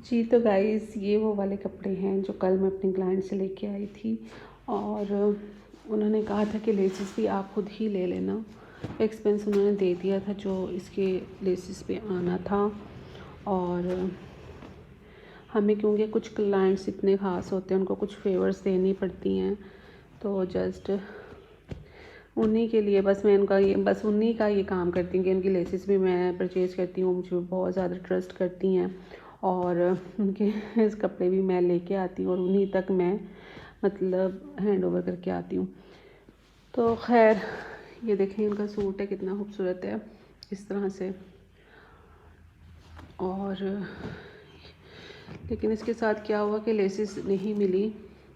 जी तो गाइस, ये वो वाले कपड़े हैं जो कल मैं अपने क्लाइंट से लेके आई थी और उन्होंने कहा था कि लेसेस भी आप खुद ही ले लेना। एक्सपेंस उन्होंने दे दिया था जो इसके लेसेस पे आना था। और हमें क्योंकि कुछ क्लाइंट्स इतने ख़ास होते हैं, उनको कुछ फेवर्स देनी पड़ती हैं, तो जस्ट उन्हीं के लिए बस उन्हीं का ये काम करती हूँ कि उनकी लेसेस भी मैं परचेज़ करती हूँ। मुझे बहुत ज़्यादा ट्रस्ट करती हैं और उनके इस कपड़े भी मैं लेके आती हूँ और उन्हीं तक मैं मतलब हैंड ओवर करके आती हूँ। तो खैर, ये देखें इनका सूट है, कितना खूबसूरत है इस तरह से। और लेकिन इसके साथ क्या हुआ कि लेसेस नहीं मिली,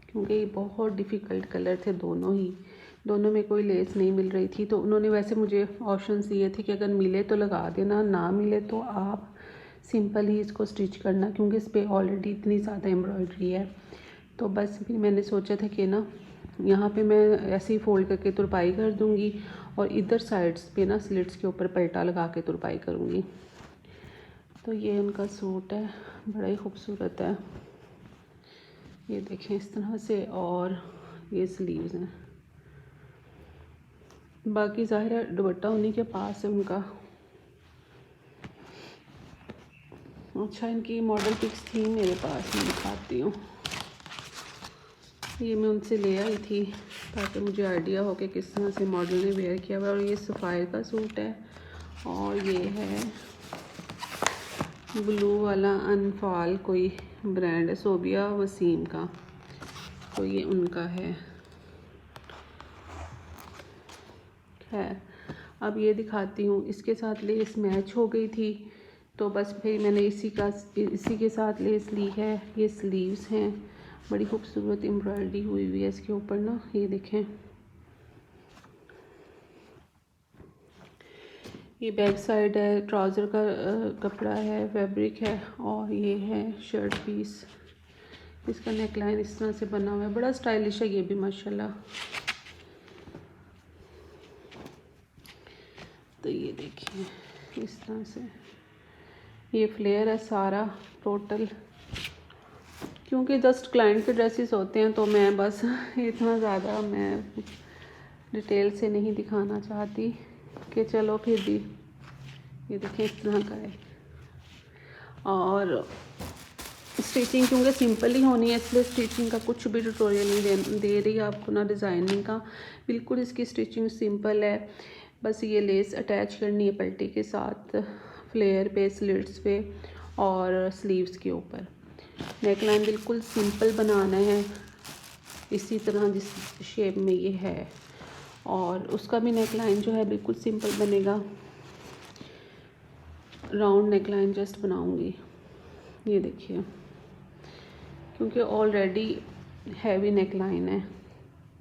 क्योंकि ये बहुत डिफ़िकल्ट कलर थे दोनों में कोई लेस नहीं मिल रही थी। तो उन्होंने वैसे मुझे ऑप्शंस दिए थे कि अगर मिले तो लगा देना, ना मिले तो आप सिंपल ही इसको स्टिच करना, क्योंकि इस पर ऑलरेडी इतनी ज़्यादा एम्ब्रॉयडरी है। तो बस फिर मैंने सोचा था कि ना यहाँ पे मैं ऐसे ही फ़ोल्ड करके तुरपाई कर दूँगी और इधर साइड्स पे ना स्लिट्स के ऊपर पलटा लगा के तुरपाई करूँगी। तो ये उनका सूट है, बड़ा ही खूबसूरत है। ये देखें इस तरह से, और ये स्लीव्स हैं। बाकी ज़ाहिर है दुपट्टा उन्हीं के पास है उनका। अच्छा, इनकी मॉडल पिक्स थी मेरे पास, मैं दिखाती हूँ। ये मैं उनसे ले आई थी ताकि मुझे आइडिया हो कि किस तरह से मॉडल ने वेयर किया हुआ है। और ये सफ़ायर का सूट है और ये है ब्लू वाला अनफाल, कोई ब्रांड है, सोबिया वसीम का, तो ये उनका है। खैर, अब ये दिखाती हूँ। इसके साथ लेस मैच हो गई थी, तो बस फिर मैंने इसी के साथ लेस ली है। ये स्लीव्स हैं, बड़ी खूबसूरत एम्ब्रॉयडरी हुई हुई है इसके ऊपर ना, ये देखें। ये बैक साइड है, ट्राउज़र का कपड़ा है, फैब्रिक है, और ये है शर्ट पीस। इसका नेक लाइन इस तरह से बना हुआ है, बड़ा स्टाइलिश है ये भी माशाल्लाह। तो ये देखिए इस तरह से ये फ्लेयर है सारा टोटल। क्योंकि जस्ट क्लाइंट के ड्रेसेस होते हैं तो मैं बस इतना ज़्यादा मैं डिटेल से नहीं दिखाना चाहती कि चलो फिर भी। ये देखिए इस तरह का है। और स्टिचिंग क्योंकि सिंपल ही होनी है, इसलिए स्टिचिंग का कुछ भी ट्यूटोरियल नहीं दे रही आपको ना, डिज़ाइनिंग का। बिल्कुल इसकी स्टिचिंग सिंपल है। बस ये लेस अटैच करनी है पल्टी के साथ, फ्लेयर पे, स्लिट्स पे और स्लीव्स के ऊपर। नेक लाइन बिल्कुल सिंपल बनाना है, इसी तरह जिस शेप में ये है। और उसका भी नेक लाइन जो है बिल्कुल सिंपल बनेगा। राउंड नेक लाइन जस्ट बनाऊंगी, ये देखिए, क्योंकि ऑलरेडी हैवी नेक लाइन है,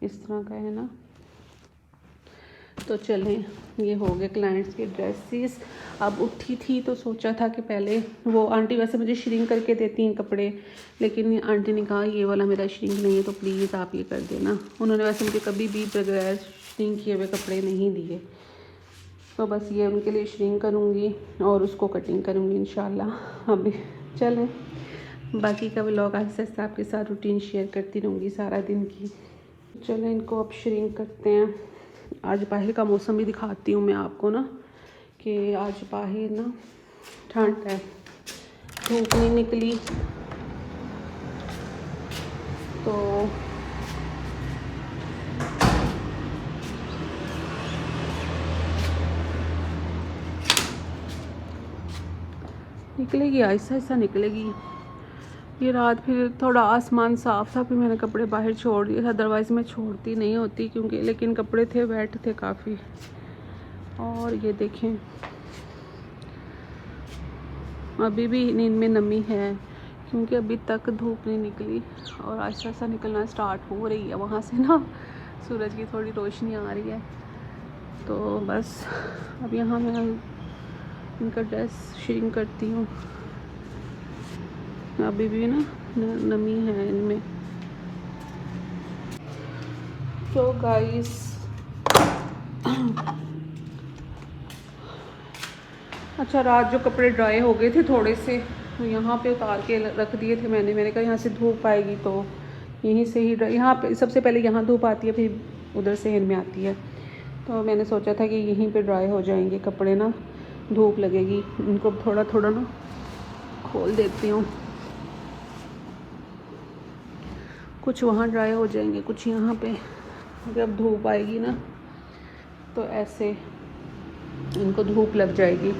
इस तरह का है ना। तो चलें, ये हो गए क्लाइंट्स के ड्रेसेस। अब उठी थी तो सोचा था कि पहले वो आंटी वैसे मुझे श्रिंक करके देती हैं कपड़े, लेकिन आंटी ने कहा ये वाला मेरा श्रिंक नहीं है तो प्लीज़ आप ये कर देना। उन्होंने वैसे मुझे कभी भी बगैर श्रिंक किए हुए कपड़े नहीं दिए, तो बस ये उनके लिए श्रिंक करूँगी और उसको कटिंग करूँगी इंशाल्लाह। अभी चलें, बाकी का व्लॉग आहिस्ता आहिस्ता आपके साथ रूटीन शेयर करती रहूँगी सारा दिन की। चलें, इनको अब श्रिंक करते हैं। आज बाहर का मौसम भी दिखाती हूँ मैं आपको ना, कि आज बाहर ना ठंड है, धूप नहीं निकली। तो निकलेगी, आहिस्ता आहिस्ता निकलेगी। ये रात फिर थोड़ा आसमान साफ़ था, फिर मैंने कपड़े बाहर छोड़ दिए था, अदरवाइज़ मैं छोड़ती नहीं होती क्योंकि, लेकिन कपड़े थे वेट थे काफ़ी। और ये देखें अभी भी इनमें नमी है, क्योंकि अभी तक धूप नहीं निकली और आहिस्ता आहिस्ता निकलना स्टार्ट हो रही है। वहाँ से ना सूरज की थोड़ी रोशनी आ रही है। तो बस अब यहाँ मैं इनका ड्रेस श्रिंक करती हूँ। अभी भी ना नमी है इनमें। तो गाइस अच्छा, रात जो कपड़े ड्राई हो गए थे थोड़े से, तो यहाँ पे उतार के रख दिए थे मैंने कहा यहाँ से धूप आएगी तो यहीं से ही यहाँ पे सबसे पहले यहाँ धूप आती है, फिर उधर से इनमें आती है। तो मैंने सोचा था कि यहीं पे ड्राई हो जाएंगे कपड़े ना, धूप लगेगी। इनको थोड़ा थोड़ा ना खोल देती हूँ, कुछ वहाँ ड्राई हो जाएंगे, कुछ यहाँ पे। जब धूप आएगी ना तो ऐसे इनको धूप लग जाएगी।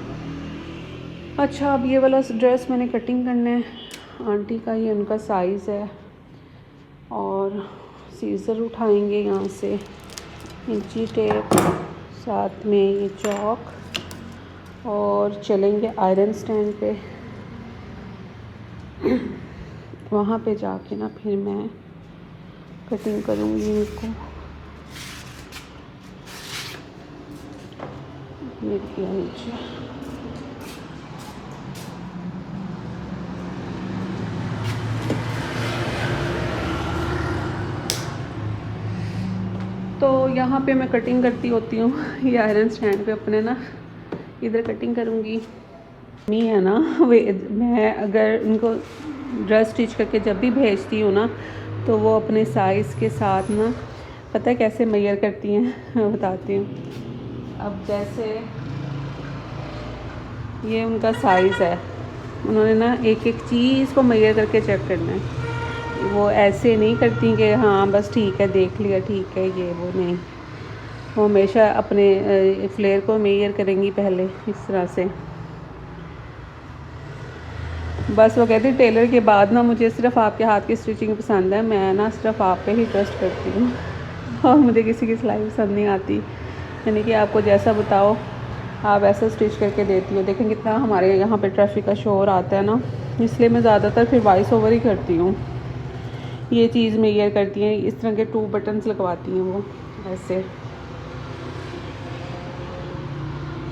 अच्छा, अब ये वाला ड्रेस मैंने कटिंग करना है। आंटी का ये उनका साइज़ है और सीज़र उठाएंगे यहाँ से, इंची टेप, साथ में ये चॉक, और चलेंगे आयरन स्टैंड पे। वहाँ पे जाके ना फिर मैं कटिंग करूँगी इनको। ये किया नीचे। तो यहाँ पे मैं कटिंग करती होती हूँ ये आयरन स्टैंड पे अपने ना, इधर कटिंग करूँगी। मम्मी है ना, वे मैं अगर उनको ड्रेस स्टिच करके जब भी भेजती हूँ ना तो वो अपने साइज़ के साथ ना पता है कैसे मेजर करती हैं, मैं बताती हूँ। अब जैसे ये उनका साइज़ है, उन्होंने ना एक एक चीज़ को मेजर करके चेक करना है। वो ऐसे नहीं करती कि हाँ बस ठीक है देख लिया ठीक है, ये वो नहीं, वो हमेशा अपने फ्लेयर को मेजर करेंगी पहले इस तरह से। बस वो कहती टेलर के बाद ना मुझे सिर्फ आपके हाथ की स्टिचिंग पसंद है, मैं ना सिर्फ आप पे ही ट्रस्ट करती हूँ और मुझे किसी की सिलाई पसंद नहीं आती। यानी कि आपको जैसा बताओ आप ऐसा स्टिच करके देती हो। देखें कितना हमारे यहाँ पे ट्रैफिक का शोर आता है ना, इसलिए मैं ज़्यादातर फिर वॉइस ओवर ही करती हूँ। ये चीज़ मेजर करती हैं, इस तरह के 2 बटन्स लगवाती हैं वो ऐसे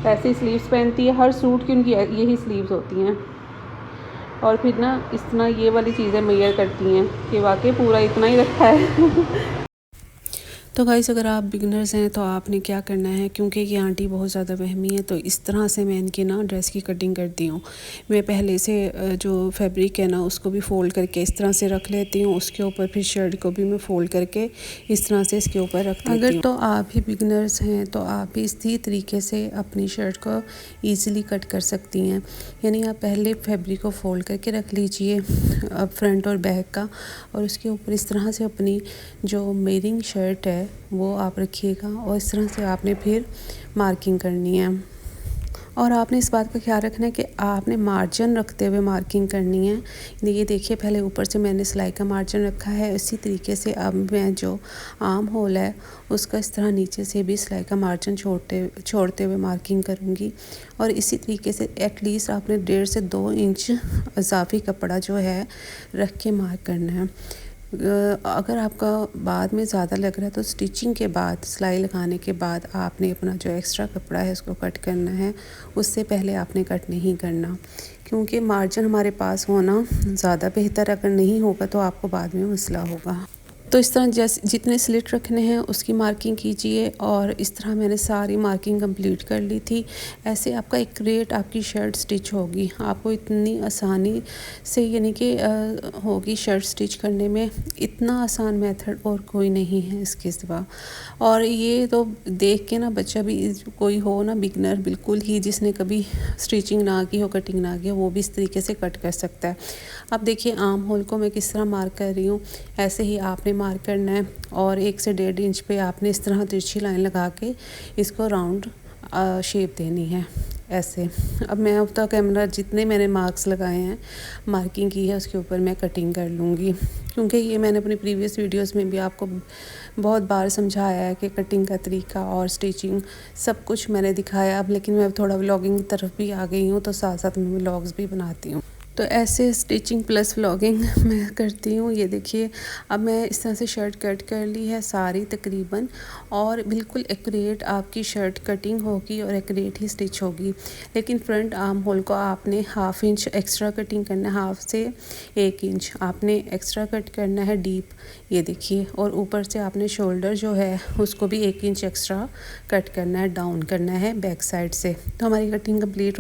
ऐसी स्लीव्स पहनती है। हर सूट की उनकी यही स्लीव्स होती हैं। और फिर ना इस तरह ये वाली चीज़ें मेजर करती हैं कि वाकई पूरा इतना ही रखा है। तो गाइस अगर आप बिगनर्स हैं तो आपने क्या करना है, क्योंकि ये आंटी बहुत ज़्यादा वहमी है, तो इस तरह से मैं इनकी ना ड्रेस की कटिंग करती हूँ। मैं पहले से जो फैब्रिक है ना उसको भी फ़ोल्ड करके इस तरह से रख लेती हूँ, उसके ऊपर फिर शर्ट को भी मैं फ़ोल्ड करके इस तरह से इसके ऊपर रख देती हूँ। अगर तो आप भी बिगनर्स हैं तो आप भी इसी तरीके से अपनी शर्ट को ईज़िली कट कर सकती हैं। यानी आप पहले फैब्रिक को फ़ोल्ड करके रख लीजिए अब फ्रंट और बैक का, और उसके ऊपर इस तरह से अपनी जो मेरिंग शर्ट है वो आप रखिएगा, और इस तरह से आपने फिर मार्किंग करनी है। और आपने इस बात का ख्याल रखना है कि आपने मार्जिन रखते हुए मार्किंग करनी है। ये देखिए पहले ऊपर से मैंने सिलाई का मार्जिन रखा है, इसी तरीके से अब मैं जो आर्म होल है उसका इस तरह नीचे से भी सिलाई का मार्जिन छोड़ते हुए मार्किंग करूँगी। और इसी तरीके से एटलीस्ट आपने 1.5 से 2 इंच इजाफी कपड़ा जो है रख के मार्क करना है। अगर आपका बाद में ज़्यादा लग रहा है तो स्टिचिंग के बाद, सिलाई लगाने के बाद आपने अपना जो एक्स्ट्रा कपड़ा है उसको कट करना है, उससे पहले आपने कट नहीं करना, क्योंकि मार्जिन हमारे पास होना ज़्यादा बेहतर। अगर नहीं होगा तो आपको बाद में मसला होगा। तो इस तरह जैसे जितने स्लिट रखने हैं उसकी मार्किंग कीजिए, और इस तरह मैंने सारी मार्किंग कंप्लीट कर ली थी। ऐसे आपका एक्यूरेट आपकी शर्ट स्टिच होगी, आपको इतनी आसानी से यानी कि होगी शर्ट स्टिच करने में। इतना आसान मेथड और कोई नहीं है इसके सिवा। और ये तो देख के ना बच्चा भी कोई हो ना बिगनर बिल्कुल ही, जिसने कभी स्टिचिंग ना की हो, कटिंग ना की हो, वो भी इस तरीके से कट कर सकता है। अब देखिए आर्म होल को मैं किस तरह मार्क कर रही हूँ, ऐसे ही आपने मार्क करना है। और 1 से 1.5 इंच पे आपने इस तरह तिरछी लाइन लगा के इसको राउंड शेप देनी है ऐसे। अब मैं अब तक कैमरा जितने मैंने मार्क्स लगाए हैं, मार्किंग की है, उसके ऊपर मैं कटिंग कर लूँगी, क्योंकि ये मैंने अपनी प्रीवियस वीडियोस में भी आपको बहुत बार समझाया है कि कटिंग का तरीका और स्टिचिंग सब कुछ मैंने दिखाया। अब लेकिन मैं थोड़ा व्लॉगिंग की तरफ भी आ गई हूँ, तो साथ साथ मैं व्लॉग्स भी बनाती हूँ। तो ऐसे स्टिचिंग प्लस व्लॉगिंग मैं करती हूँ। ये देखिए अब मैं इस तरह से शर्ट कट कर ली है सारी तकरीबन, और बिल्कुल एक्यूरेट आपकी शर्ट कटिंग होगी और एक्यूरेट ही स्टिच होगी। लेकिन फ्रंट आर्म होल को आपने 1/2 इंच एक्स्ट्रा कटिंग करना है, 1/2 से 1 इंच आपने एक्स्ट्रा कट करना है डीप, ये देखिए। और ऊपर से आपने शोल्डर जो है उसको भी 1 इंच एक्स्ट्रा कट करना है, डाउन करना है बैक साइड से। तो हमारी कटिंग कंप्लीट